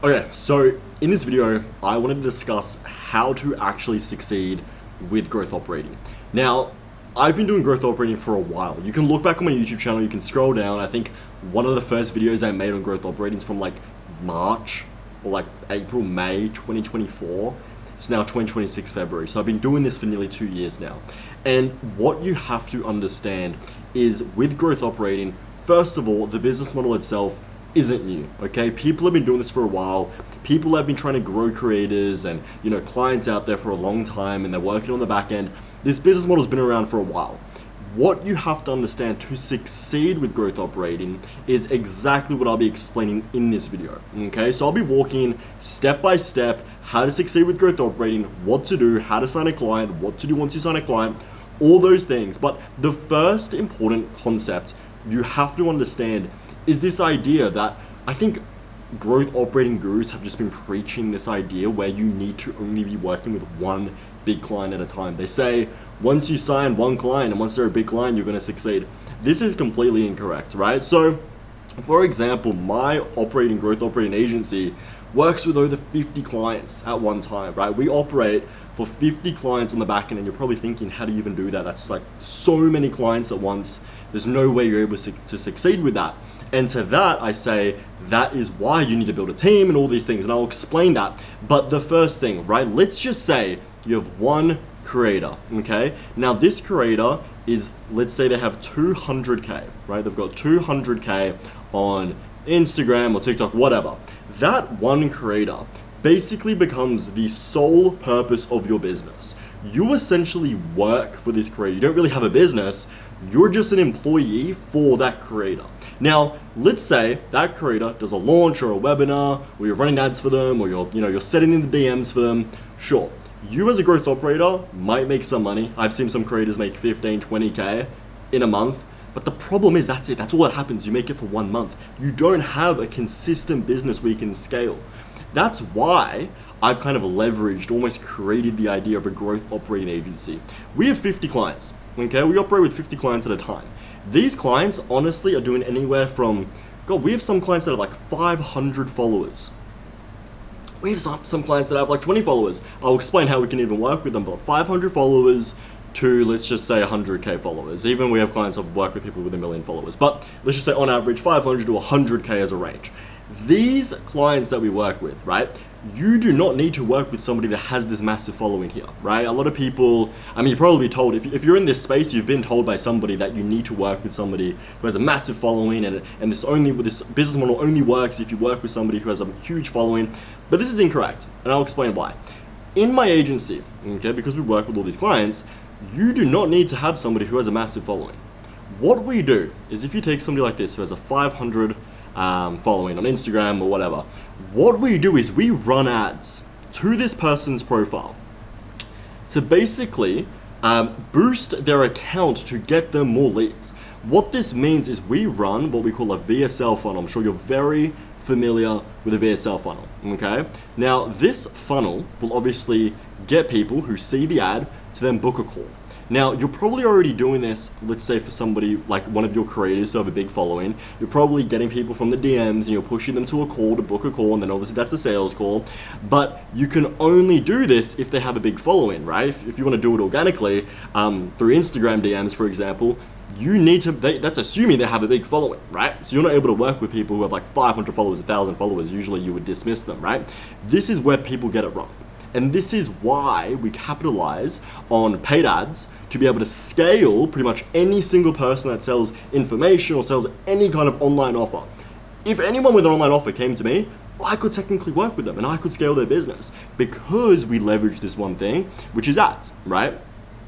Okay, so in this video, I wanted to discuss how to actually succeed with growth operating. Now, I've been doing growth operating for a while. You can look back on my YouTube channel, you can scroll down. I think one of the first videos I made on growth operating is from like March or like April, May 2024. It's now 2026 February. So I've been doing this for nearly 2 years now. And what you have to understand is with growth operating, first of all, the business model itself isn't new, okay? People have been doing this for a while. People have been trying to grow creators and, clients out there for a long time, and they're working on the back end. This business model's been around for a while. What you have to understand to succeed with growth operating is exactly what I'll be explaining in this video, okay? So I'll be walking step by step how to succeed with growth operating, what to do, how to sign a client, what to do once you sign a client, all those things. But the first important concept you have to understand is this idea that I think growth operating gurus have just been preaching this idea where you need to only be working with one big client at a time. They say once you sign one client and once they're a big client, you're going to succeed. This is completely incorrect, right? So, for example, my growth operating agency works with over 50 clients at one time, right? We operate for 50 clients on the back end, and you're probably thinking, how do you even do that? That's like so many clients at once. There's no way you're able to succeed with that. And to that, I say that is why you need to build a team and all these things. And I'll explain that. But the first thing, right? Let's just say you have one creator, okay? Now this creator is, let's say they have 200K, right? They've got 200K on Instagram or TikTok, whatever. That one creator basically becomes the sole purpose of your business. You essentially work for this creator. You don't really have a business. You're just an employee for that creator. Now, let's say that creator does a launch or a webinar, or you're running ads for them, or you're setting in the DMs for them. Sure, you as a growth operator might make some money. I've seen some creators make 15, 20K in a month. But the problem is that's it. That's all that happens. You make it for 1 month. You don't have a consistent business where you can scale. That's why I've kind of leveraged, almost created the idea of a growth operating agency. We have 50 clients, okay? We operate with 50 clients at a time. These clients honestly are doing anywhere from, we have some clients that have like 500 followers. We have some clients that have like 20 followers. I'll explain how we can even work with them, but 500 followers to, let's just say 100K followers. Even we have clients that work with people with 1 million followers, but let's just say on average 500 to 100K as a range. These clients that we work with, right? You do not need to work with somebody that has this massive following here, right? A lot of people, you're probably told, if you're in this space, you've been told by somebody that you need to work with somebody who has a massive following, and this business model only works if you work with somebody who has a huge following. But this is incorrect, and I'll explain why. In my agency, okay, because we work with all these clients, you do not need to have somebody who has a massive following. What we do is if you take somebody like this who has a 500 following on Instagram or whatever, what we do is we run ads to this person's profile to basically boost their account to get them more leads. What this means is we run what we call a VSL funnel. I'm sure you're very familiar with a VSL funnel, okay? Now, this funnel will obviously get people who see the ad to then book a call. Now, you're probably already doing this, let's say for somebody like one of your creators who have a big following. You're probably getting people from the DMs and you're pushing them to a call to book a call, and then obviously that's a sales call. But you can only do this if they have a big following, right? If you want to do it organically, through Instagram DMs, for example, you need to, that's assuming they have a big following, right? So you're not able to work with people who have like 500 followers, 1,000 followers. Usually you would dismiss them, right? This is where people get it wrong. And this is why we capitalize on paid ads to be able to scale pretty much any single person that sells information or sells any kind of online offer. If anyone with an online offer came to me, I could technically work with them and I could scale their business because we leverage this one thing, which is ads, right?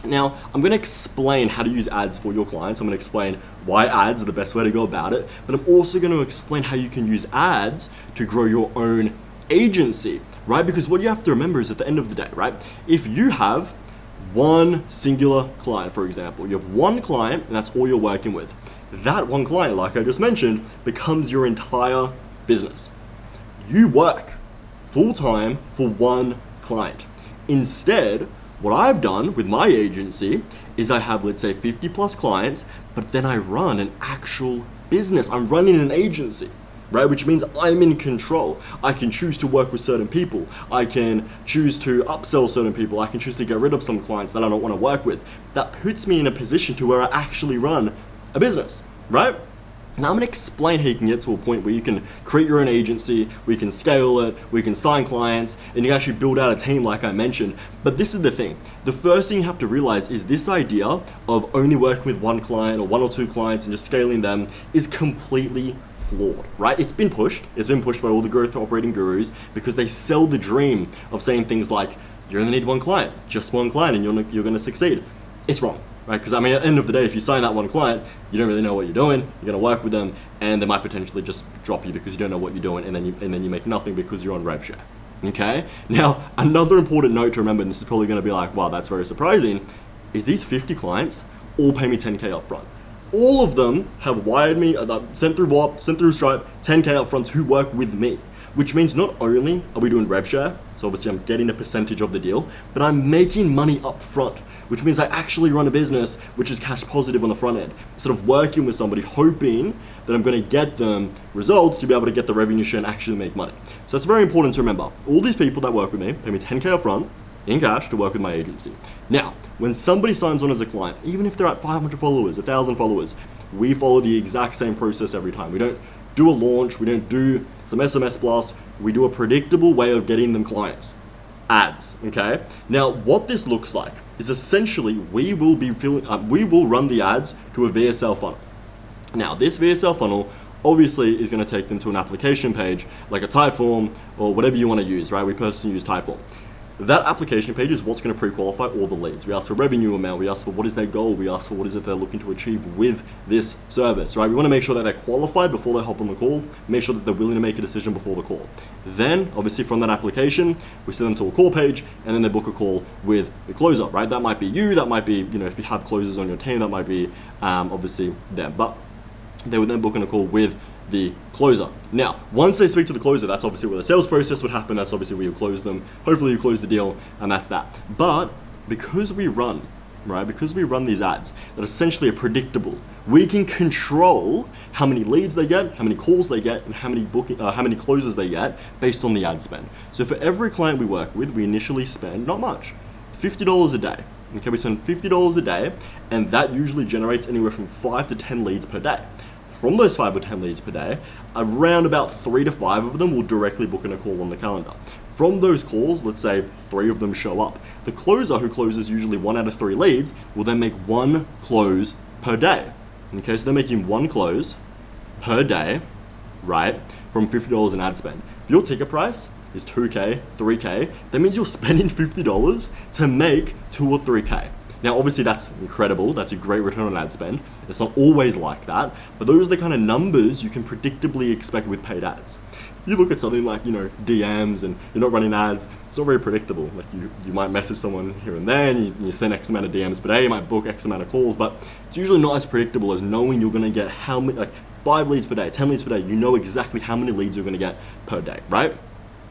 Now, I'm going to explain how to use ads for your clients. I'm going to explain why ads are the best way to go about it, but I'm also going to explain how you can use ads to grow your own agency, right? Because what you have to remember is at the end of the day, right? If you have one singular client, for example, you have one client and that's all you're working with. That one client, like I just mentioned, becomes your entire business. You work full-time for one client. Instead, what I've done with my agency is I have, let's say, 50 plus clients, but then I run an actual business. I'm running an agency. right? Which means I'm in control. I can choose to work with certain people. I can choose to upsell certain people. I can choose to get rid of some clients that I don't want to work with. That puts me in a position to where I actually run a business, right? Now I'm going to explain how you can get to a point where you can create your own agency, we can scale it, we can sign clients, and you can actually build out a team like I mentioned. But this is the thing. The first thing you have to realize is this idea of only working with one client or one or two clients and just scaling them is completely flawed, right? It's been pushed by all the growth operating gurus because they sell the dream of saying things like, you only need one client, just one client, and you're going to succeed. It's wrong. Right? Because I mean, at the end of the day, if you sign that one client, you don't really know what you're doing. You're going to work with them, and they might potentially just drop you because you don't know what you're doing, and then you make nothing because you're on rev share. Okay. Now, another important note to remember, and this is probably going to be like, wow, that's very surprising, is these 50 clients all pay me 10K upfront. All of them have wired me, sent through WAP, sent through Stripe, 10K upfront to work with me. Which means not only are we doing rev share, so obviously I'm getting a percentage of the deal, but I'm making money up front, which means I actually run a business which is cash positive on the front end, instead of working with somebody hoping that I'm going to get them results to be able to get the revenue share and actually make money. So it's very important to remember. All these people that work with me pay me 10K up front in cash to work with my agency. Now, when somebody signs on as a client, even if they're at 500 followers, 1,000 followers, we follow the exact same process every time. We don't do a launch, we don't do some SMS blast, we do a predictable way of getting them clients. Ads, okay? Now, what this looks like is essentially we will run the ads to a VSL funnel. Now, this VSL funnel obviously is going to take them to an application page like a Typeform or whatever you want to use, right? We personally use Typeform. That application page is what's going to pre-qualify all the leads. We ask for revenue amount, we ask for what is their goal, we ask for what is it they're looking to achieve with this service, right? We want to make sure that they're qualified before they hop on the call, make sure that they're willing to make a decision before the call. Then, obviously from that application, we send them to a call page, and then they book a call with the closer, right? That might be you, that might be, if you have closers on your team, that might be obviously them. But they would then book in a call with the closer. Now, once they speak to the closer, that's obviously where the sales process would happen. That's obviously where you close them. Hopefully you close the deal, and that's that. But because we run these ads that essentially are predictable, we can control how many leads they get, how many calls they get, and how many closes they get based on the ad spend. So for every client we work with, we initially spend not much, $50 a day. Okay, we spend $50 a day, and that usually generates anywhere from 5 to 10 leads per day. From those 5 or 10 leads per day, around about 3 to 5 of them will directly book in a call on the calendar. From those calls, let's say 3 of them show up. The closer, who closes usually 1 out of 3 leads, will then make 1 close per day. Okay, so they're making 1 close per day, right, from $50 in ad spend. If your ticket price is 2K, 3K, that means you're spending $50 to make 2 or 3K. Now, obviously that's incredible. That's a great return on ad spend. It's not always like that, but those are the kind of numbers you can predictably expect with paid ads. If you look at something like, DMs and you're not running ads, it's not very predictable. Like you might message someone here and there and you send X amount of DMs per day, you might book X amount of calls, but it's usually not as predictable as knowing you're gonna get 5 leads per day, 10 leads per day. You know exactly how many leads you're gonna get per day, right?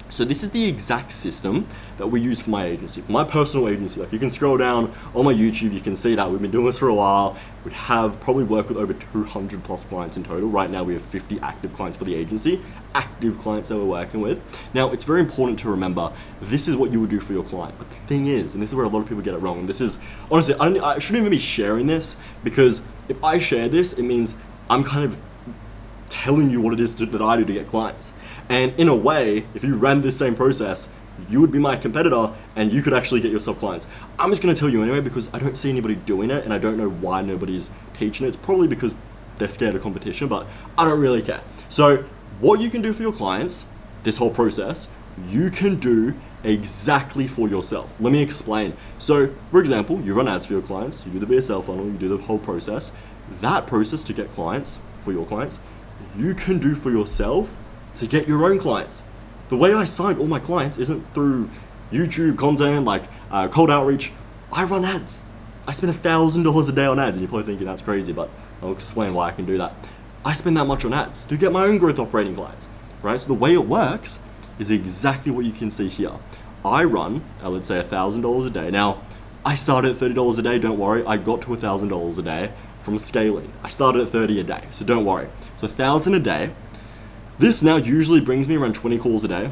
So this is the exact system that we use for my agency, for my personal agency. Like, you can scroll down on my YouTube, you can see that we've been doing this for a while. We have probably worked with over 200 plus clients in total. Right now we have 50 active clients for the agency, active clients that we're working with. Now, it's very important to remember, this is what you would do for your client. But the thing is, and this is where a lot of people get it wrong, and this is, honestly, I shouldn't even be sharing this, because if I share this, it means I'm kind of telling you what it is that I do to get clients. And in a way, if you ran this same process, you would be my competitor and you could actually get yourself clients. I'm just gonna tell you anyway, because I don't see anybody doing it and I don't know why nobody's teaching it. It's probably because they're scared of competition, but I don't really care. So what you can do for your clients, this whole process, you can do exactly for yourself. Let me explain. So for example, you run ads for your clients, you do the VSL funnel, you do the whole process. That process to get clients, for your clients, you can do for yourself to get your own clients. The way I signed all my clients isn't through YouTube content, like cold outreach. I run ads. I spend $1,000 a day on ads, and you're probably thinking that's crazy, but I'll explain why I can do that. I spend that much on ads to get my own growth operating clients, right? So the way it works is exactly what you can see here. I run, let's say $1,000 a day. Now, I started at $30 a day, don't worry. I got to $1,000 a day from scaling. I started at 30 a day, so don't worry. So 1,000 a day. This now usually brings me around 20 calls a day.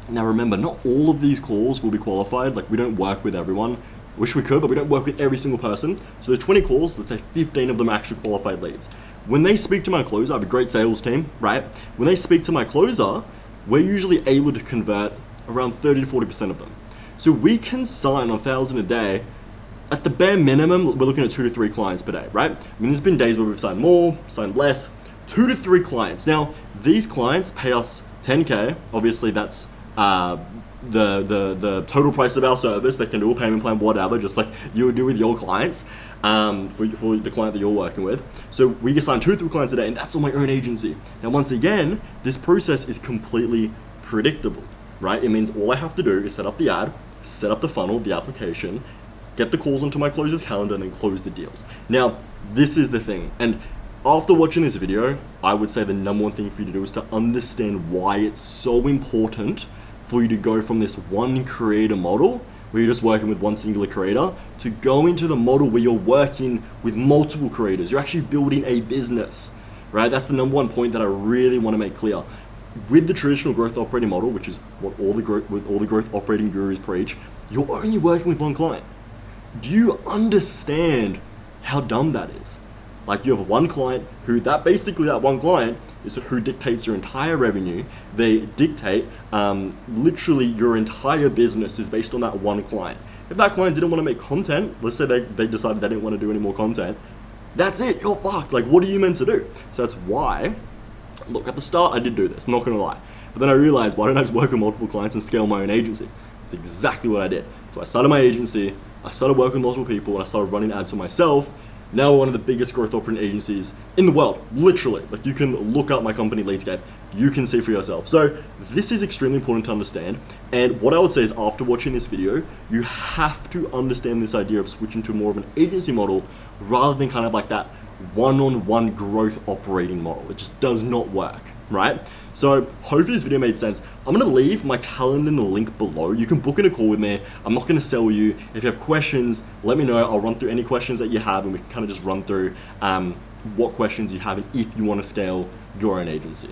Now remember, not all of these calls will be qualified. Like, we don't work with everyone. Wish we could, but we don't work with every single person. So there's 20 calls, let's say 15 of them are actually qualified leads. When they speak to my closer, I have a great sales team, right? When they speak to my closer, we're usually able to convert around 30 to 40% of them. So we can sign 1,000 a day. At the bare minimum, we're looking at 2 to 3 clients per day, right? I mean, there's been days where we've signed more, signed less, 2 to 3 clients. Now, these clients pay us 10K. Obviously, that's the total price of our service. They can do a payment plan, whatever, just like you would do with your clients, for the client that you're working with. So we assign 2 to 3 clients a day, and that's on my own agency. Now, once again, this process is completely predictable, right? It means all I have to do is set up the ad, set up the funnel, the application, get the calls onto my closer's calendar, and then close the deals. Now, this is the thing, and after watching this video, I would say the number one thing for you to do is to understand why it's so important for you to go from this one creator model where you're just working with one singular creator to go into the model where you're working with multiple creators. You're actually building a business, right? That's the number one point that I really want to make clear. With the traditional growth operating model, which is what all the growth operating gurus preach, you're only working with one client. Do you understand how dumb that is? Like, you have one client that one client is who dictates your entire revenue. They dictate, literally your entire business is based on that one client. If that client didn't want to make content, let's say they decided they didn't want to do any more content, that's it, you're fucked. Like, what are you meant to do? So that's why, look, at the start I did do this, not gonna lie. But then I realized, why don't I just work with multiple clients and scale my own agency? It's exactly what I did. So I started my agency, I started working with multiple people, and I started running ads for myself. Now we're one of the biggest growth operating agencies in the world, literally. Like, you can look up my company, Leadscape, you can see for yourself. So this is extremely important to understand. And what I would say is, after watching this video, you have to understand this idea of switching to more of an agency model rather than kind of like that one-on-one growth operating model. It just does not work, right? So hopefully this video made sense. I'm gonna leave my calendar in the link below. You can book in a call with me. I'm not gonna sell you. If you have questions, let me know. I'll run through any questions that you have, and we can kind of just run through what questions you have and if you wanna scale your own agency.